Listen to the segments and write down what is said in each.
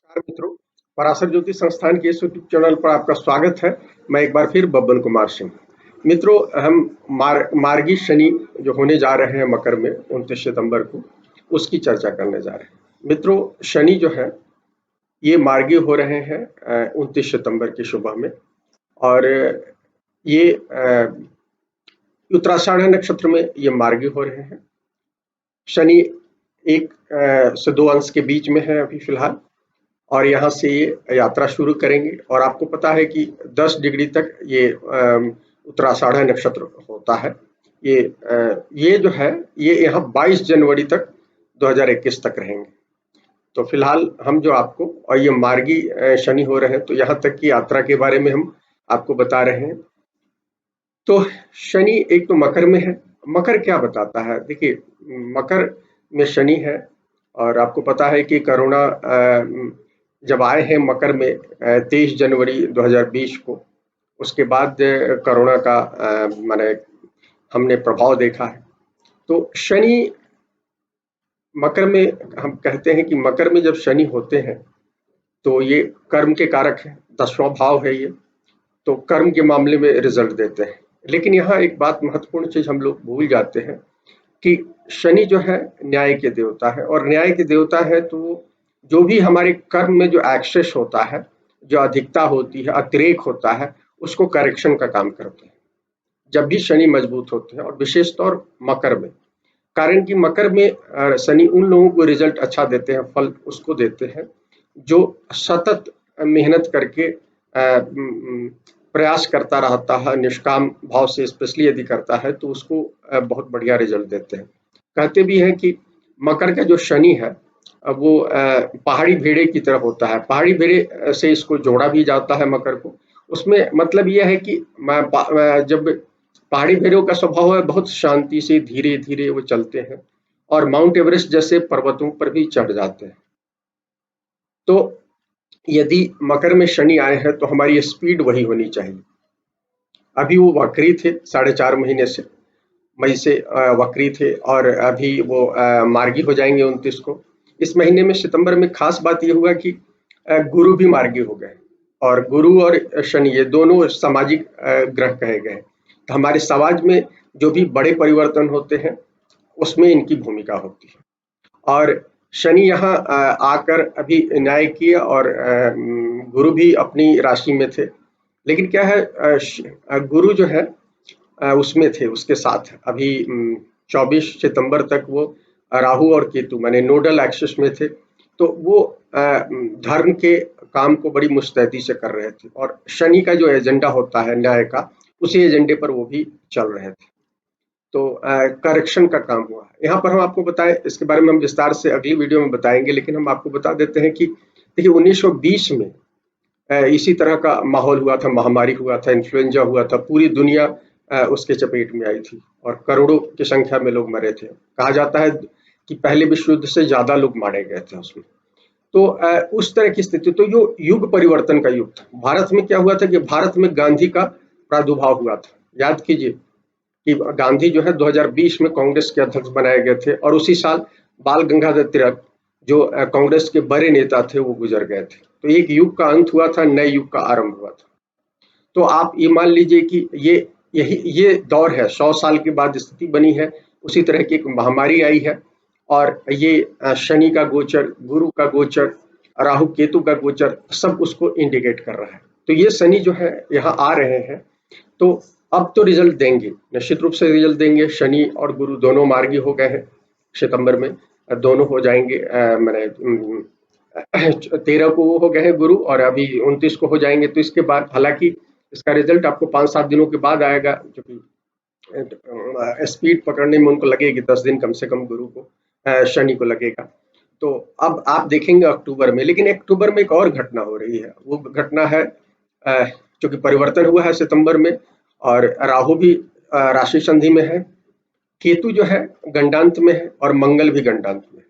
नमस्कार मित्रों, पराशर ज्योति संस्थान के इस यूट्यूब चैनल पर आपका स्वागत है। मैं एक बार फिर बब्बन कुमार सिंह। मित्रों, हम मार्गी शनि जो होने जा रहे हैं मकर में 29 सितंबर को, उसकी चर्चा करने जा रहे हैं। मित्रों, शनि जो है ये मार्गी हो रहे हैं 29 सितंबर की सुबह में, और ये उत्तराषाढ़ नक्षत्र में ये मार्गी हो रहे हैं। शनि 1 से 2 अंश के बीच में है अभी फिलहाल, और यहाँ से ये यात्रा शुरू करेंगे। और आपको पता है कि 10 डिग्री तक ये उत्तराषाढ़ नक्षत्र होता है। ये जो है ये यहाँ 22 जनवरी तक 2021 तक रहेंगे। तो फिलहाल हम जो आपको, और ये मार्गी शनि हो रहे हैं, तो यहाँ तक की यात्रा के बारे में हम आपको बता रहे हैं। तो शनि एक तो मकर में है। मकर क्या बताता है? देखिए, मकर में शनि है, और आपको पता है कि कोरोना जब आए हैं मकर में 23 जनवरी 2020 को, उसके बाद कोरोना का माने हमने प्रभाव देखा है। तो शनि मकर में, हम कहते हैं कि मकर में जब शनि होते हैं तो ये कर्म के कारक है, 10वां भाव है ये, तो कर्म के मामले में रिजल्ट देते हैं। लेकिन यहाँ एक बात, महत्वपूर्ण चीज हम लोग भूल जाते हैं कि शनि जो है न्याय के देवता है, और न्याय के देवता है तो जो भी हमारे कर्म में जो एक्सेस होता है, जो अधिकता होती है, अतिरेक होता है, उसको करेक्शन का काम करते हैं जब भी शनि मजबूत होते हैं, और विशेष तौर मकर में। कारण कि मकर में शनि उन लोगों को रिजल्ट अच्छा देते हैं, फल उसको देते हैं जो सतत मेहनत करके प्रयास करता रहता है, निष्काम भाव से स्पेशली यदि करता है तो उसको बहुत बढ़िया रिजल्ट देते हैं। कहते भी हैं कि मकर का जो शनि है वो पहाड़ी भेड़े की तरह होता है। पहाड़ी भेड़े से इसको जोड़ा भी जाता है मकर को। उसमें मतलब यह है कि जब पहाड़ी भेड़ों का स्वभाव है, बहुत शांति से धीरे धीरे वो चलते हैं, और माउंट एवरेस्ट जैसे पर्वतों पर भी चढ़ जाते हैं। तो यदि मकर में शनि आए हैं तो हमारी स्पीड वही होनी चाहिए। अभी वो वक्री थे 4.5 महीने से, मई से वक्री थे, और अभी वो मार्गी हो जाएंगे 29 को। इस महीने में सितंबर में खास बात ये हुआ कि गुरु भी मार्गी हो गए, और गुरु और शनि ये दोनों सामाजिक ग्रह कहे गए। तो हमारे समाज में जो भी बड़े परिवर्तन होते हैं उसमें इनकी भूमिका होती है। और शनि यहाँ आकर अभी न्याय किए, और गुरु भी अपनी राशि में थे। लेकिन क्या है, गुरु जो है उसमें थे, उसके साथ अभी 24 सितंबर तक वो राहु और केतु माने नोडल एक्सिस में थे। तो वो धर्म के काम को बड़ी मुस्तैदी से कर रहे थे, और शनि का जो एजेंडा होता है न्याय का, उसी एजेंडे पर वो भी चल रहे थे। तो करेक्शन का काम हुआ। यहाँ पर हम आपको बताएं, इसके बारे में हम विस्तार से अगली वीडियो में बताएंगे, लेकिन हम आपको बता देते हैं कि देखिए 1920 में इसी तरह का माहौल हुआ था, महामारी हुआ था, इन्फ्लुएंजा हुआ था, पूरी दुनिया उसके चपेट में आई थी, और करोड़ों की संख्या में लोग मरे थे। कहा जाता है कि पहले विश्व युद्ध से ज्यादा लोग मारे गए थे उसमें। तो उस तरह की स्थिति, तो यो युग परिवर्तन का युग था। भारत में क्या हुआ था कि भारत में गांधी का प्रादुर्भाव हुआ था। याद कीजिए कि गांधी जो है 2020 में कांग्रेस के अध्यक्ष बनाए गए थे, और उसी साल बाल गंगाधर तिलक जो कांग्रेस के बड़े नेता थे वो गुजर गए थे। तो एक युग का अंत हुआ था, नए युग का आरंभ हुआ था। तो आप ये मान लीजिए कि ये दौर है, 100 साल के बाद स्थिति बनी है। उसी तरह की एक महामारी आई है, और ये शनि का गोचर, गुरु का गोचर, राहु केतु का गोचर, सब उसको इंडिकेट कर रहा है। तो ये शनि जो है यहाँ आ रहे हैं, तो अब तो रिजल्ट देंगे, निश्चित रूप से रिजल्ट देंगे। शनि और गुरु दोनों मार्गी हो गए हैं सितंबर में, दोनों हो जाएंगे। मैंने 13 को वो हो गए हैं गुरु, और अभी 29 को हो जाएंगे। तो इसके बाद हालांकि इसका रिजल्ट आपको 5-7 दिनों के बाद आएगा, जो कि स्पीड पकड़ने में उनको लगेगी 10 दिन कम से कम, गुरु को शनि को लगेगा। तो अब आप देखेंगे अक्टूबर में। लेकिन अक्टूबर में एक और घटना हो रही है, वो घटना है जो कि परिवर्तन हुआ है सितंबर में, और राहु भी राशि संधि में है, केतु जो है गंडांत में है, और मंगल भी गंडांत में है।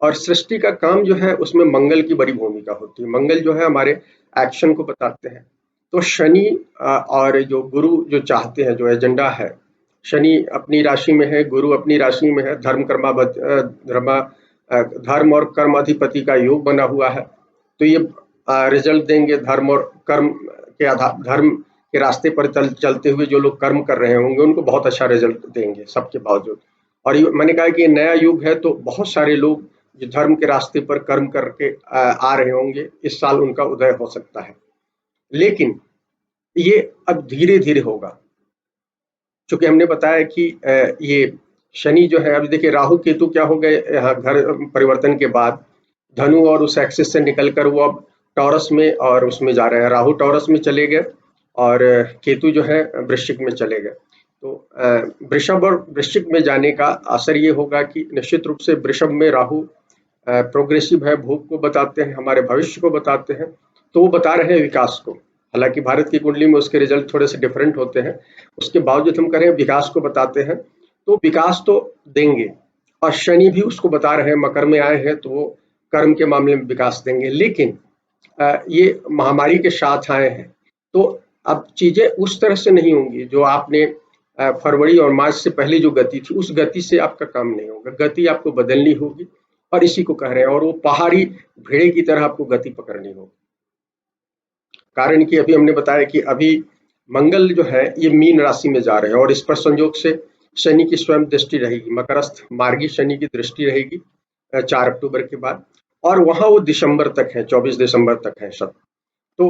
और सृष्टि का काम जो है उसमें मंगल की बड़ी भूमिका होती है। मंगल जो है हमारे एक्शन को बताते हैं। तो शनि और जो गुरु जो चाहते हैं, जो एजेंडा है, शनि अपनी राशि में है, गुरु अपनी राशि में है, धर्म और कर्म अधिपति का योग बना हुआ है। तो ये रिजल्ट देंगे। धर्म और कर्म के आधार, धर्म के रास्ते पर चलते हुए जो लोग कर्म कर रहे होंगे उनको बहुत अच्छा रिजल्ट देंगे सबके बावजूद। और मैंने कहा कि ये नया युग है, तो बहुत सारे लोग जो धर्म के रास्ते पर कर्म करके आ रहे होंगे, इस साल उनका उदय हो सकता है। लेकिन ये अब धीरे धीरे होगा, चूंकि हमने बताया कि ये शनि जो है, अभी देखिए राहु केतु क्या हो गए यहाँ घर परिवर्तन के बाद, धनु और उस एक्सिस से निकलकर वो अब टॉरस में और उसमें जा रहे हैं। राहु टॉरस में चले गए और केतु जो है वृश्चिक में चले गए। तो वृषभ और वृश्चिक में जाने का असर ये होगा कि निश्चित रूप से वृषभ में राहु प्रोग्रेसिव है, भोग को बताते हैं, हमारे भविष्य को बताते हैं, तो वो बता रहे हैं विकास को। हालांकि भारत की कुंडली में उसके रिजल्ट थोड़े से डिफरेंट होते हैं, उसके बावजूद हम करें विकास को बताते हैं, तो विकास तो देंगे। और शनि भी उसको बता रहे हैं, मकर में आए हैं तो वो कर्म के मामले में विकास देंगे। लेकिन ये महामारी के साथ आए हैं, तो अब चीजें उस तरह से नहीं होंगी जो आपने फरवरी और मार्च से पहले जो गति थी, उस गति से आपका काम नहीं होगा। गति आपको बदलनी होगी, और इसी को कह रहे हैं। और वो पहाड़ी भेड़े की तरह आपको गति पकड़नी होगी। कारण कि अभी हमने बताया कि अभी मंगल जो है ये मीन राशि में जा रहे हैं, और इस पर संयोग से शनि की स्वयं दृष्टि रहेगी, मकरस्थ मार्गी शनि की दृष्टि रहेगी 4 अक्टूबर के बाद, और वहां वो दिसंबर तक है, 24 दिसंबर तक है सब। तो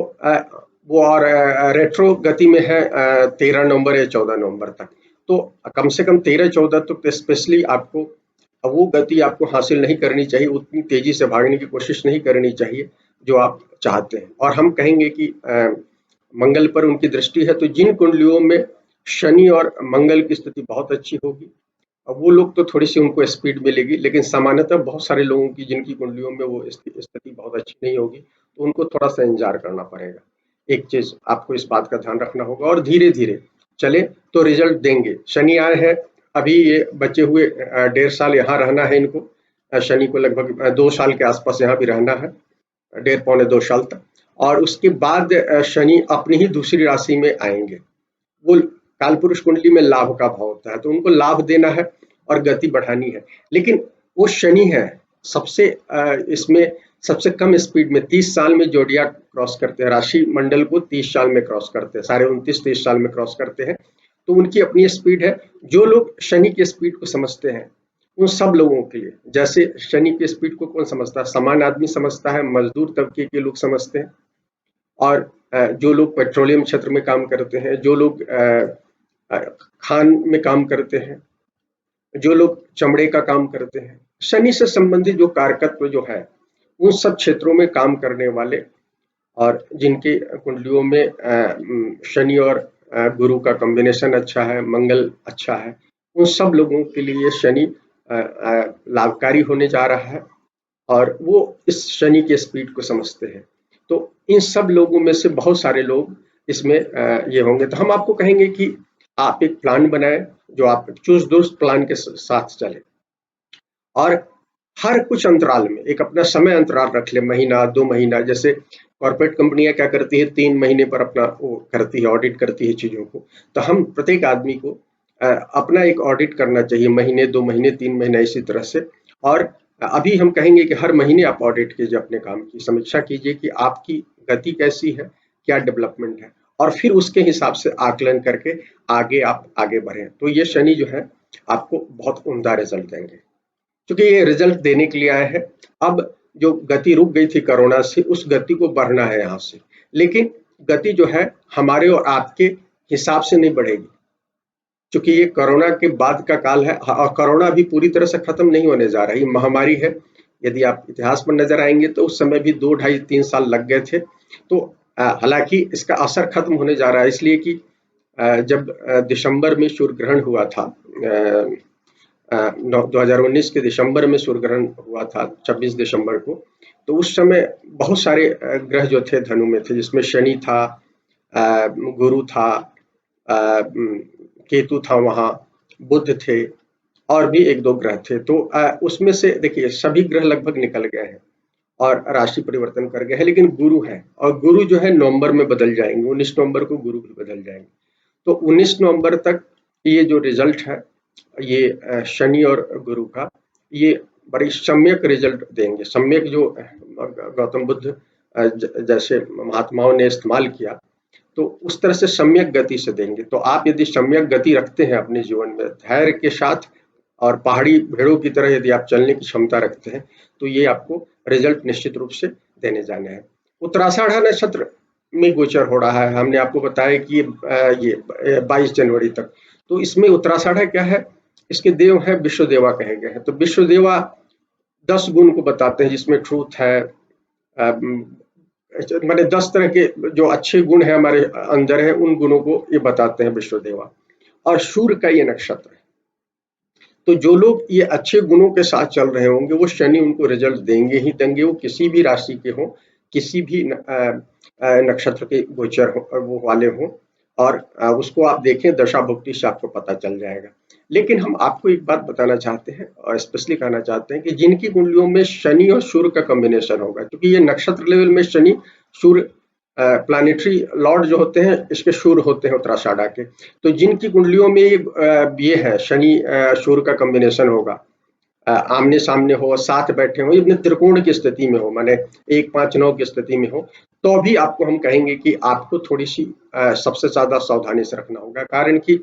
वो और रेट्रो गति में है 13 नवंबर या 14 नवंबर तक। तो कम से कम 13-14 तक स्पेशली आपको वो गति आपको हासिल नहीं करनी चाहिए, उतनी तेजी से भागने की कोशिश नहीं करनी चाहिए जो आप चाहते हैं। और हम कहेंगे कि मंगल पर उनकी दृष्टि है, तो जिन कुंडलियों में शनि और मंगल की स्थिति बहुत अच्छी होगी, अब वो लोग तो थोड़ी सी उनको स्पीड मिलेगी, लेकिन सामान्यतः बहुत सारे लोगों की जिनकी कुंडलियों में वो स्थिति बहुत अच्छी नहीं होगी, तो उनको थोड़ा सा इंतजार करना पड़ेगा। एक चीज आपको इस बात का ध्यान रखना होगा, और धीरे धीरे चले तो रिजल्ट देंगे। शनि आए हैं, अभी ये बचे हुए 1.5 साल यहाँ रहना है इनको। शनि को लगभग 2 साल के आसपास यहाँ भी रहना है, 1.5 पौने 2 साल तक। और उसके बाद शनि अपनी ही दूसरी राशि में आएंगे। वो कालपुरुष कुंडली में लाभ का भाव होता है, तो उनको लाभ देना है और गति बढ़ानी है। लेकिन वो शनि है सबसे इसमें सबसे कम स्पीड में 30 साल में जोडिया क्रॉस करते हैं, राशि मंडल को 30 साल में क्रॉस करते हैं, साढ़े 29-30 साल में क्रॉस करते हैं। तो उनकी अपनी स्पीड है। जो लोग शनि की स्पीड को समझते हैं, उन सब लोगों के लिए, जैसे शनि की स्पीड को कौन समझता है, सामान्य आदमी समझता है, मजदूर तबके के लोग समझते हैं, और जो लोग पेट्रोलियम क्षेत्र में काम करते हैं, जो लोग खान में काम करते हैं, जो लोग चमड़े का काम करते हैं, शनि से संबंधित जो कारकत्व जो है, उन सब क्षेत्रों में काम करने वाले, और जिनकी कुंडलियों में शनि और गुरु का कॉम्बिनेशन अच्छा है, मंगल अच्छा है, उन सब लोगों के लिए शनि लाभकारी होने जा रहा है, और वो इस शनि के स्पीड को समझते हैं। तो इन सब लोगों में से बहुत सारे लोग इसमें ये होंगे। तो हम आपको कहेंगे कि आप एक प्लान बनाएं, जो आप चूज दुरुस्त प्लान के साथ चले, और हर कुछ अंतराल में एक अपना समय अंतराल रख ले, महीना 2 महीना। जैसे कॉर्पोरेट कंपनियां क्या करती है, 3 महीने पर अपना वो करती है, ऑडिट करती है चीजों को। तो हम प्रत्येक आदमी को अपना एक ऑडिट करना चाहिए, महीने 2 महीने 3 महीने इसी तरह से। और अभी हम कहेंगे कि हर महीने आप ऑडिट कीजिए, अपने काम की समीक्षा कीजिए कि आपकी गति कैसी है, क्या डेवलपमेंट है, और फिर उसके हिसाब से आकलन करके आगे आप आगे बढ़ें। तो ये शनि जो है आपको बहुत उम्दा रिजल्ट देंगे, क्योंकि ये रिजल्ट देने के लिए आए हैं। अब जो गति रुक गई थी कोरोना से, उस गति को बढ़ना है यहाँ से। लेकिन गति जो है हमारे और आपके हिसाब से नहीं बढ़ेगी, क्योंकि ये कोरोना के बाद का काल है, और कोरोना भी पूरी तरह से खत्म नहीं होने जा रही, महामारी है। यदि आप इतिहास पर नजर आएंगे तो उस समय भी 2 ढाई 3 साल लग गए थे। तो हालांकि इसका असर खत्म होने जा रहा है, इसलिए कि जब दिसंबर में सूर्य ग्रहण हुआ था, 2019 के दिसंबर में सूर्य ग्रहण हुआ था 26 दिसंबर को, तो उस समय बहुत सारे ग्रह जो थे धनु में थे, जिसमें शनि था, गुरु था, केतु था, वहां बुध थे, और भी 1-2 ग्रह थे। तो उसमें से देखिए सभी ग्रह लगभग निकल गए हैं और राशि परिवर्तन कर गए हैं, लेकिन गुरु है, और गुरु जो है नवंबर में बदल जाएंगे, 19 नवंबर को गुरु भी बदल जाएंगे। तो 19 नवंबर तक ये जो रिजल्ट है, ये शनि और गुरु का, ये बड़ी सम्यक रिजल्ट देंगे। सम्यक जो गौतम बुद्ध जैसे महात्माओं ने इस्तेमाल किया, तो उस तरह से सम्यक गति से देंगे। तो आप यदि सम्यक गति रखते हैं अपने जीवन में धैर्य के साथ और पहाड़ी भेड़ों की तरह यदि आप चलने की क्षमता रखते हैं, तो ये आपको रिजल्ट निश्चित रूप से देने जाने हैं। उत्तराषाढ़ नक्षत्र में गोचर हो रहा है, हमने आपको बताया कि ये 22 जनवरी तक। तो इसमें उत्तराषाढ़ क्या है, इसके देव हैं विश्वदेवा कहे गए हैं। तो विश्वदेवा 10 गुण को बताते हैं, जिसमें ट्रूथ है, माने 10 तरह के जो अच्छे गुण है हमारे अंदर है, उन गुणों को ये बताते हैं विश्वदेवा। और सूर्य का ये नक्षत्र है। तो जो लोग ये अच्छे गुणों के साथ चल रहे होंगे, वो शनि उनको रिजल्ट देंगे ही देंगे, वो किसी भी राशि के हों, किसी भी नक्षत्र के गोचर वो वाले हों, और उसको आप देखें दशा भुक्ति से आपको पता चल जाएगा। लेकिन हम आपको एक बात बताना चाहते हैं और स्पेशली कहना चाहते हैं कि जिनकी कुंडलियों में शनि और सूर्य का कॉम्बिनेशन होगा, क्योंकि ये नक्षत्र लेवल में शनि सूर्य प्लानिटरी लॉर्ड जो होते हैं, इसके सूर्य होते हैं उत्तराषाढ़ के। तो जिनकी कुंडलियों में ये है शनि सूर्य का कॉम्बिनेशन होगा, आमने सामने हो, साथ बैठे हो, अपने त्रिकोण की स्थिति में हो, माने 1, 5, 9 की स्थिति में हो, तो भी आपको हम कहेंगे कि आपको थोड़ी सी सबसे ज्यादा सावधानी से रखना होगा। कारण कि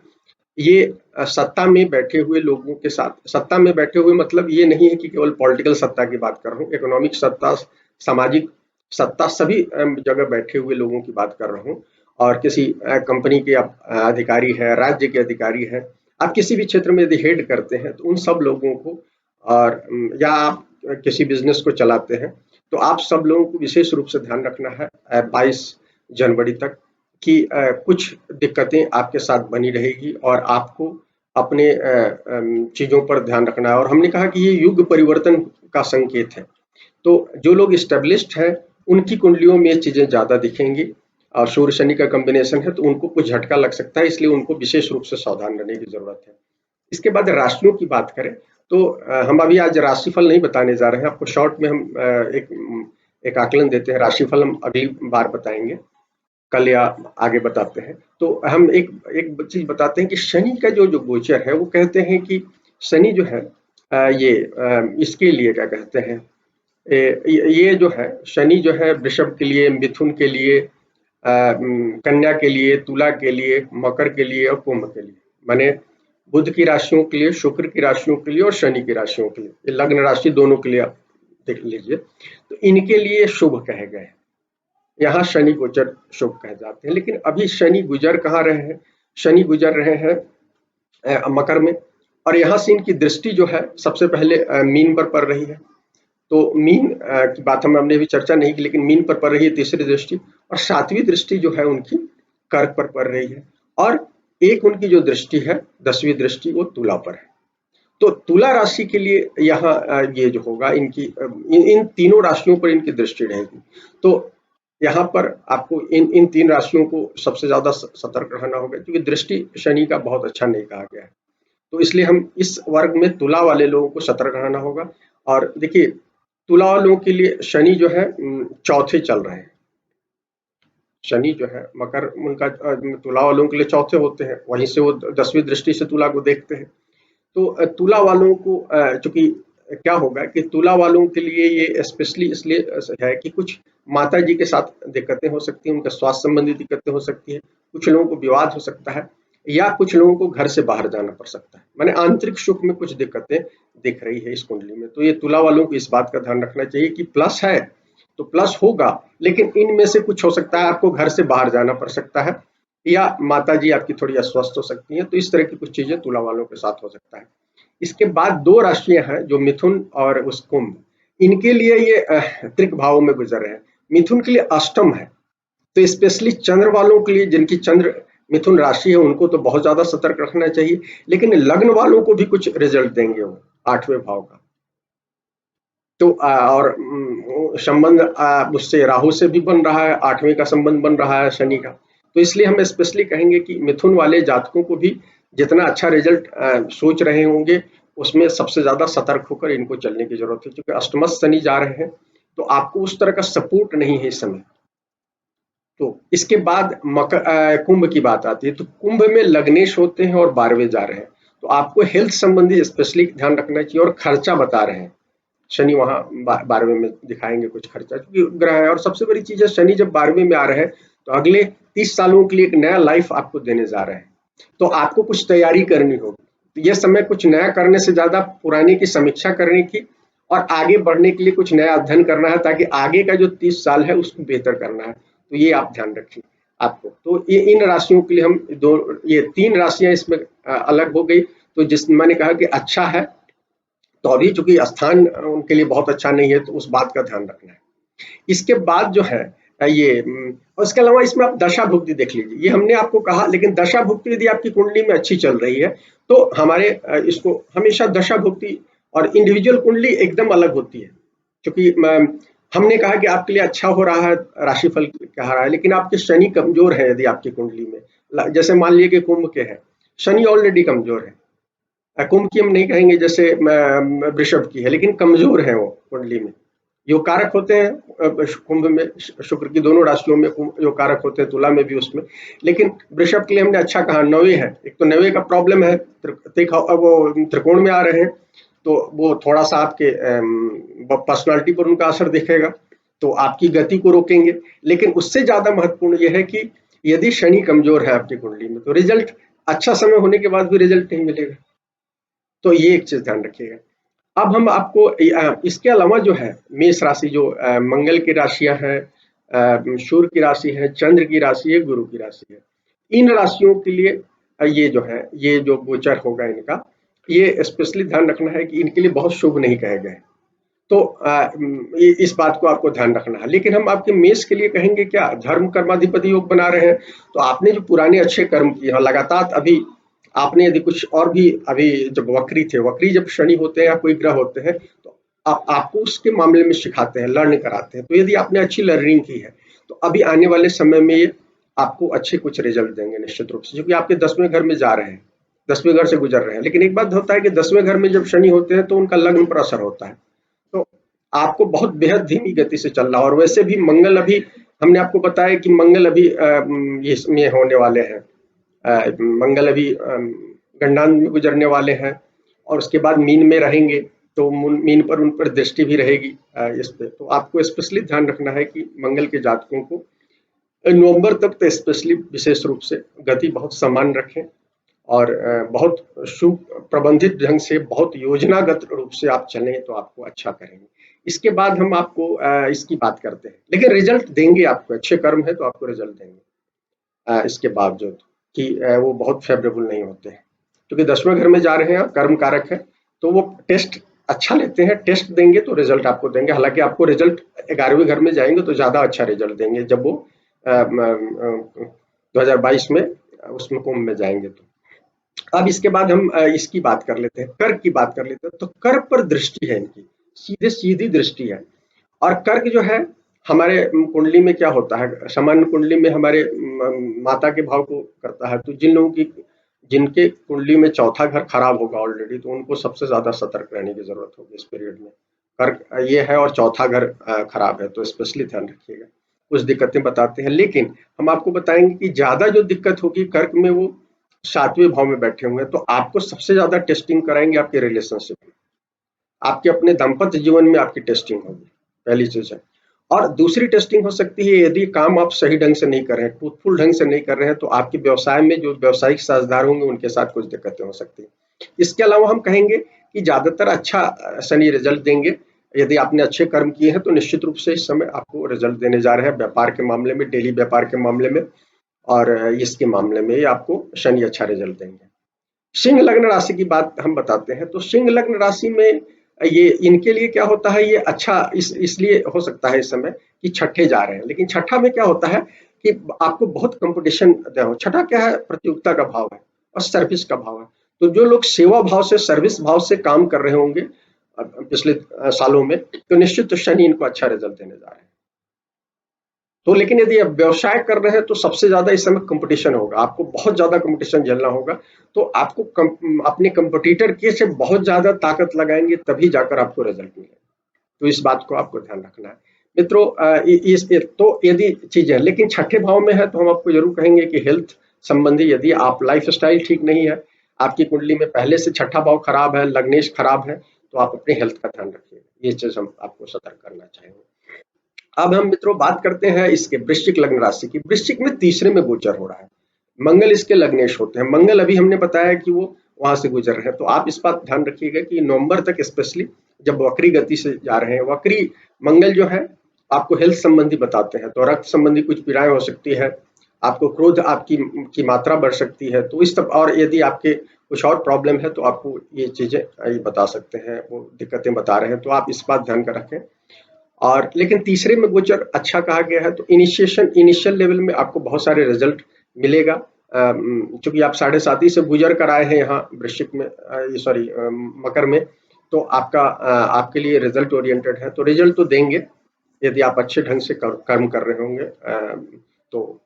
ये सत्ता में बैठे हुए लोगों के साथ, सत्ता में बैठे हुए मतलब ये नहीं है कि केवल पॉलिटिकल सत्ता की बात कर रहा हूँ, इकोनॉमिक सत्ता, सामाजिक सत्ता, सभी जगह बैठे हुए लोगों की बात कर रहा हूँ। और किसी कंपनी के आप अधिकारी है, राज्य के अधिकारी है, आप किसी भी क्षेत्र में यदि हेड करते हैं, तो उन सब लोगों को, और या आप किसी बिजनेस को चलाते हैं, तो आप सब लोगों को विशेष रूप से ध्यान रखना है 22 जनवरी तक कि कुछ दिक्कतें आपके साथ बनी रहेगी और आपको अपने चीजों पर ध्यान रखना है। और हमने कहा कि ये युग परिवर्तन का संकेत है। तो जो लोग स्टेब्लिश्ड है, उनकी कुंडलियों में ये चीजें ज्यादा दिखेंगी, और सूर्य शनि का कॉम्बिनेशन है, तो उनको कुछ झटका लग सकता है, इसलिए उनको विशेष रूप से सावधान रहने की जरूरत है। इसके बाद राशियों की बात करें, तो हम अभी आज राशिफल नहीं बताने जा रहे हैं, आपको शॉर्ट में हम एक आकलन देते हैं, राशिफल हम अगली बार बताएंगे, कल या आगे बताते हैं। तो हम एक चीज बताते हैं कि शनि का जो गोचर है, वो कहते हैं कि शनि जो है इसके लिए क्या कहते हैं, ये जो है शनि जो है वृषभ के लिए, मिथुन के लिए, कन्या के लिए, तुला के लिए, मकर के लिए और कुंभ के लिए, माने बुध की राशियों के लिए, शुक्र की राशियों के लिए और शनि की राशियों के लिए, ये लग्न राशि दोनों के लिए आप देख लीजिए। तो इनके लिए शुभ कहे गए हैं, यहाँ शनि गोचर शुभ कहे जाते हैं। लेकिन अभी शनि गुजर कहाँ रहे हैं, शनि गुजर रहे हैं मकर में, और यहाँ से इनकी दृष्टि जो है सबसे पहले मीन पर पड़ रही है। तो मीन की बात हमने अभी चर्चा नहीं की, लेकिन मीन पर पड़ रही है तीसरी दृष्टि, और 7वीं दृष्टि जो है उनकी कर्क पर पड़ रही है, और एक उनकी जो दृष्टि है 10वीं दृष्टि वो तुला पर है। तो तुला राशि के लिए यहाँ ये जो होगा, इनकी इन तीनों राशियों पर इनकी दृष्टि रहेगी। तो यहाँ पर आपको इन 3 राशियों को सबसे ज्यादा सतर्क रहना होगा, क्योंकि दृष्टि शनि का बहुत अच्छा नहीं कहा गया है। तो इसलिए हम इस वर्ग में तुला वाले लोगों को सतर्क रहना होगा। और देखिए, तुला वालों के लिए शनि जो है चौथे चल रहे हैं, शनि जो है मकर उनका तुला वालों के लिए चौथे होते हैं, वहीं से वो 10वीं दृष्टि से तुला को देखते हैं। तो तुला वालों को चूंकि क्या होगा कि तुला वालों के लिए ये स्पेशली इसलिए है कि कुछ माता जी के साथ दिक्कतें हो सकती हैं, उनके स्वास्थ्य संबंधी दिक्कतें हो सकती है, कुछ लोगों को विवाद हो सकता है, या कुछ लोगों को घर से बाहर जाना पड़ सकता है, माने आंतरिक सुख में कुछ दिक्कतें दिख रही है इस कुंडली में। तो ये तुला वालों को इस बात का ध्यान रखना चाहिए कि प्लस है तो प्लस होगा, लेकिन इनमें से कुछ हो सकता है, आपको घर से बाहर जाना पड़ सकता है, या माता जी आपकी थोड़ी अस्वस्थ हो सकती हैं। तो इस तरह की कुछ चीजें तुला वालों के साथ हो सकता है। इसके बाद 2 राशियां हैं जो मिथुन और उस कुंभ, इनके लिए ये त्रिक भावों में गुजर रहे हैं। मिथुन के लिए अष्टम है, तो स्पेशली चंद्र वालों के लिए, जिनकी चंद्र मिथुन राशि है, उनको तो बहुत ज्यादा सतर्क रखना चाहिए। लेकिन लग्न वालों को भी कुछ रिजल्ट देंगे वो 8वें भाव का। तो और संबंध उससे राहु से भी बन रहा है, 8वें का संबंध बन रहा है शनि का। तो इसलिए हम स्पेशली कहेंगे कि मिथुन वाले जातकों को भी जितना अच्छा रिजल्ट सोच रहे होंगे, उसमें सबसे ज्यादा सतर्क होकर इनको चलने की जरूरत है, क्योंकि अष्टमस्थ शनि जा रहे हैं, तो आपको उस तरह का सपोर्ट नहीं है इस समय। तो इसके बाद कुंभ की बात आती है, तो कुंभ में लग्नेश होते हैं और 12वें जा रहे हैं, तो आपको हेल्थ संबंधी स्पेशली ध्यान रखना चाहिए। और खर्चा बता रहे हैं, शनि वहाँ 12वें में दिखाएंगे कुछ खर्चा, क्योंकि ग्रह है। और सबसे बड़ी चीज है, शनि जब 12वें में आ रहे हैं तो अगले 30 सालों के लिए एक नया लाइफ आपको देने जा रहे हैं, तो आपको कुछ तैयारी करनी होगी। तो ये समय कुछ नया करने से ज्यादा पुराने की समीक्षा करने की और आगे बढ़ने के लिए कुछ नया अध्ययन करना है, ताकि आगे का जो 30 साल है उसको बेहतर करना है। तो ये आप ध्यान रखिए आपको। तो ये इन राशियों के लिए हम ये 3 राशियां इसमें अलग हो गई। तो जिस मैंने कहा कि अच्छा है, तो अभी चूंकि स्थान उनके लिए बहुत अच्छा नहीं है, तो उस बात का ध्यान रखना है। इसके बाद जो है ये और इसके अलावा इसमें आप दशा भुक्ति देख लीजिए। ये हमने आपको कहा, लेकिन दशा भुक्ति यदि आपकी कुंडली में अच्छी चल रही है तो हमारे इसको हमेशा दशा भुक्ति और इंडिविजुअल कुंडली एकदम अलग होती है। क्योंकि हमने कहा कि आपके लिए अच्छा हो रहा है, राशिफल कहा रहा है, लेकिन आपके शनि कमजोर है यदि आपकी कुंडली में, जैसे मान लीजिए कि कुंभ के हैं, शनि ऑलरेडी कमजोर है। कुंभ की हम नहीं कहेंगे, जैसे वृषभ की है, लेकिन कमजोर है वो कुंडली में। जो कारक होते हैं कुंभ में, शुक्र की दोनों राशियों में जो कारक होते हैं, तुला में भी उसमें। लेकिन वृषभ के लिए हमने अच्छा कहा, 9वें है। एक तो 9वें का प्रॉब्लम है, वो त्रिकोण में आ रहे हैं, तो वो थोड़ा सा आपके पर्सनालिटी पर उनका असर दिखेगा, तो आपकी गति को रोकेंगे। लेकिन उससे ज्यादा महत्वपूर्ण यह है कि यदि शनि कमजोर है आपकी कुंडली में, तो रिजल्ट अच्छा समय होने के बाद भी रिजल्ट नहीं मिलेगा। तो ये एक चीज ध्यान रखिएगा। अब हम आपको इसके अलावा जो है मेष राशि, जो मंगल की राशियां हैं, सूर्य की राशि है, चंद्र की राशि है, गुरु की राशि है। इन राशियों के लिए ये जो है, ये जो गोचर होगा इनका, ये स्पेशली ध्यान रखना है कि इनके लिए बहुत शुभ नहीं कहे गए। तो इस बात को आपको ध्यान रखना है। लेकिन हम आपके मेष के लिए कहेंगे क्या, धर्म कर्माधिपति योग बना रहे हैं, तो आपने जो पुराने अच्छे कर्म किए हैं लगातार, अभी आपने यदि कुछ और भी, अभी जब वक्री थे, वक्री जब शनि होते हैं या कोई ग्रह होते हैं, तो आपको उसके मामले में सिखाते हैं, लर्न कराते हैं। तो यदि आपने अच्छी लर्निंग की है, तो अभी आने वाले समय में ये आपको अच्छे कुछ रिजल्ट देंगे निश्चित रूप से, क्योंकि आपके 10वें घर में जा रहे हैं, 10वें घर से गुजर रहे हैं। लेकिन एक बात होता है कि 10वें घर में जब शनि होते हैं तो उनका लग्न पर असर होता है, तो आपको बहुत बेहद धीमी गति से चल रहा है। और वैसे भी मंगल अभी, हमने आपको बताया कि मंगल अभी इसमें होने वाले हैं, मंगल अभी गंडान में गुजरने वाले हैं, और उसके बाद मीन में रहेंगे, तो मीन पर उन पर दृष्टि भी रहेगी इस पे। तो आपको स्पेशली ध्यान रखना है कि मंगल के जातकों को नवंबर तक तो स्पेशली विशेष रूप से गति बहुत समान रखें, और बहुत सुप्रबंधित ढंग से, बहुत योजनागत रूप से आप चलें, तो आपको अच्छा करेंगे। इसके बाद हम आपको इसकी बात करते हैं, लेकिन रिजल्ट देंगे आपको, अच्छे कर्म है तो आपको रिजल्ट देंगे इसके बावजूद कि वो बहुत फेवरेबल नहीं होते हैं, क्योंकि 10वें घर में जा रहे हैं, कर्म कारक है, तो वो टेस्ट अच्छा लेते हैं, टेस्ट देंगे तो रिजल्ट आपको देंगे। हालांकि आपको रिजल्ट 11वें घर में जाएंगे तो ज्यादा अच्छा रिजल्ट देंगे, जब वो 2022 में उसमें कुंभ में जाएंगे। तो अब इसके बाद हम इसकी बात कर लेते हैं, कर्क की बात कर लेते हैं। तो कर्क पर दृष्टि है इनकी, सीधे सीधी दृष्टि है। और कर्क जो है, हमारे कुंडली में क्या होता है, सामान्य कुंडली में हमारे माता के भाव को करता है। तो जिन लोगों की, जिनके कुंडली में चौथा घर खराब होगा ऑलरेडी, तो उनको सबसे ज्यादा सतर्क रहने की जरूरत होगी इस पीरियड में। कर्क ये है और चौथा घर खराब है, तो स्पेशली ध्यान रखिएगा। कुछ दिक्कतें बताते हैं, लेकिन हम आपको बताएंगे कि ज्यादा जो दिक्कत होगी कर्क में, वो 7वें भाव में बैठे हुए हैं। तो आपको सबसे ज्यादा टेस्टिंग कराएंगे आपके रिलेशनशिप में, आपके अपने दाम्पत्य जीवन में आपकी टेस्टिंग होगी, पहली चीज है। और दूसरी टेस्टिंग हो सकती है, यदि काम आप सही ढंग से नहीं कर रहे हैं, ट्रूथफुल ढंग से नहीं कर रहे हैं, तो आपके व्यवसाय में जो व्यावसायिक साझेदार होंगे उनके साथ कुछ दिक्कतें हो सकती हैं। इसके अलावा हम कहेंगे कि ज्यादातर अच्छा शनि रिजल्ट देंगे। यदि आपने अच्छे कर्म किए हैं तो निश्चित रूप से इस समय आपको रिजल्ट देने जा रहे हैं, व्यापार के मामले में, डेली व्यापार के मामले में, और इसके मामले में आपको शनि अच्छा रिजल्ट देंगे। सिंह लग्न राशि की बात हम बताते हैं। तो सिंह लग्न राशि में ये इनके लिए क्या होता है, ये अच्छा इसलिए हो सकता है इस समय कि छठे जा रहे हैं। लेकिन छठा में क्या होता है कि आपको बहुत कंपटीशन, छठा क्या है, प्रतियोगिता का भाव है और सर्विस का भाव है। तो जो लोग सेवा भाव से, सर्विस भाव से काम कर रहे होंगे पिछले सालों में, तो निश्चित शनि इनको अच्छा रिजल्ट देने जा रहे हैं। तो लेकिन यदि आप व्यवसाय कर रहे हैं तो सबसे ज्यादा इस समय कंपटीशन होगा, आपको बहुत ज्यादा कंपटीशन झेलना होगा। तो आपको अपने कंपटीटर के से बहुत ज्यादा ताकत लगाएंगे, तभी जाकर आपको रिजल्ट मिलेगा। तो इस बात को आपको ध्यान रखना है मित्रों। तो यदि चीजें, लेकिन छठे भाव में है, तो हम आपको जरूर कहेंगे कि हेल्थ संबंधी, यदि आप लाइफ स्टाइल ठीक नहीं है, आपकी कुंडली में पहले से छठा भाव खराब है, लग्नेश खराब है, तो आप अपने हेल्थ का ध्यान रखिए। ये चीज हम आपको सतर्क करना चाहेंगे। अब हम मित्रों बात करते हैं इसके वृश्चिक लग्न राशि की। वृश्चिक में तीसरे में गोचर हो रहा है, मंगल इसके लग्नेश होते हैं। मंगल अभी हमने बताया कि वो वहां से गुजर रहे हैं, तो आप इस बात ध्यान रखिएगा कि नवंबर तक स्पेशली जब वक्री गति से जा रहे हैं, वक्री मंगल जो है आपको हेल्थ संबंधी बताते हैं, तो रक्त संबंधी कुछ पीड़ाएं हो सकती है, आपको क्रोध आपकी की मात्रा बढ़ सकती है, तो इस सब, और यदि आपके कुछ और प्रॉब्लम है तो आपको ये चीजें ये बता सकते हैं, वो दिक्कतें बता रहे हैं, तो आप इस बात ध्यान कर रखें। और लेकिन तीसरे में गोचर अच्छा कहा गया है, तो इनिशियल लेवल में आपको बहुत सारे रिजल्ट मिलेगा। चूंकि आप 7.5 से गुजर कर आए हैं यहाँ वृश्चिक में, सॉरी मकर में, तो आपके लिए रिजल्ट ओरिएंटेड है, तो रिजल्ट तो देंगे यदि आप अच्छे ढंग से कर्म कर रहे होंगे। तो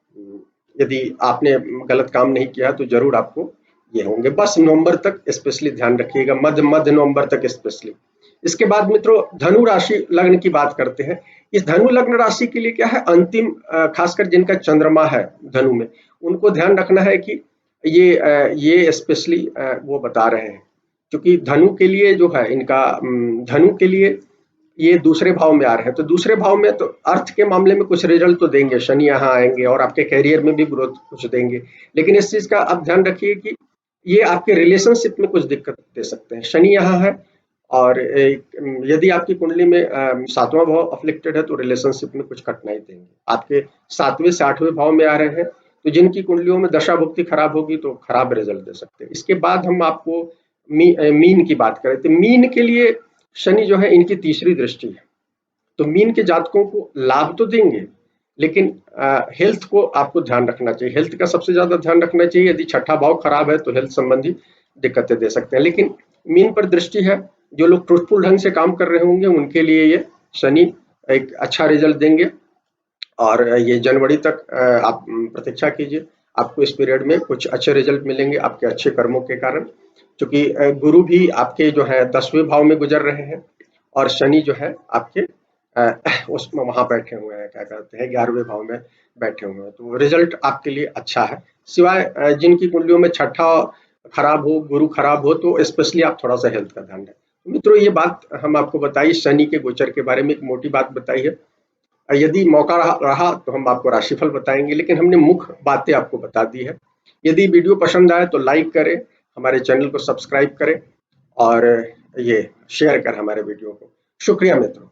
यदि आपने गलत काम नहीं किया तो जरूर आपको ये होंगे। बस नवंबर तक स्पेशली ध्यान रखिएगा, मध्य नवंबर तक स्पेशली। इसके बाद मित्रों धनु राशि लग्न की बात करते हैं। इस धनु लग्न राशि के लिए क्या है, अंतिम खासकर जिनका चंद्रमा है धनु में, उनको ध्यान रखना है कि ये स्पेशली वो बता रहे हैं, क्योंकि धनु के लिए जो है इनका धनु के लिए ये दूसरे भाव में आ रहे हैं, तो दूसरे भाव में तो अर्थ के मामले में कुछ रिजल्ट तो देंगे, शनि यहाँ आएंगे और आपके करियर में भी ग्रोथ कुछ देंगे। लेकिन इस चीज का आप ध्यान रखिए कि ये आपके रिलेशनशिप में कुछ दिक्कत दे सकते हैं। शनि यहाँ है और यदि आपकी कुंडली में 7वां भाव अफ्लिक्टेड है तो रिलेशनशिप में कुछ कठिनाई देंगे। आपके 7वें से 8वें भाव में आ रहे हैं, तो जिनकी कुंडलियों में दशा भुक्ति खराब होगी तो खराब रिजल्ट दे सकते हैं। इसके बाद हम आपको मीन की बात करें, तो मीन के लिए शनि जो है इनकी तीसरी दृष्टि है, तो मीन के जातकों को लाभ तो देंगे, लेकिन हेल्थ को आपको ध्यान रखना चाहिए, हेल्थ का सबसे ज्यादा ध्यान रखना चाहिए। यदि छठा भाव खराब है तो हेल्थ संबंधी दिक्कतें दे सकते हैं, लेकिन मीन पर दृष्टि है, जो लोग ट्रूथफुल ढंग से काम कर रहे होंगे उनके लिए ये शनि एक अच्छा रिजल्ट देंगे। और ये जनवरी तक आप प्रतीक्षा कीजिए, आपको इस पीरियड में कुछ अच्छे रिजल्ट मिलेंगे आपके अच्छे कर्मों के कारण, क्योंकि गुरु भी आपके जो है 10वें भाव में गुजर रहे हैं और शनि जो है आपके उसमें वहां बैठे हुए हैं, क्या कहते हैं 11वें भाव में बैठे हुए हैं, तो रिजल्ट आपके लिए अच्छा है। सिवाय जिनकी कुंडलियों में छठा खराब हो, गुरु खराब हो, तो स्पेशली आप थोड़ा सा हेल्थ का ध्यान रखें। मित्रों ये बात हम आपको बताई शनि के गोचर के बारे में, एक मोटी बात बताई है। यदि मौका रहा तो हम आपको राशिफल बताएंगे, लेकिन हमने मुख्य बातें आपको बता दी है। यदि वीडियो पसंद आए तो लाइक करें, हमारे चैनल को सब्सक्राइब करें और ये शेयर करें हमारे वीडियो को। शुक्रिया मित्रों।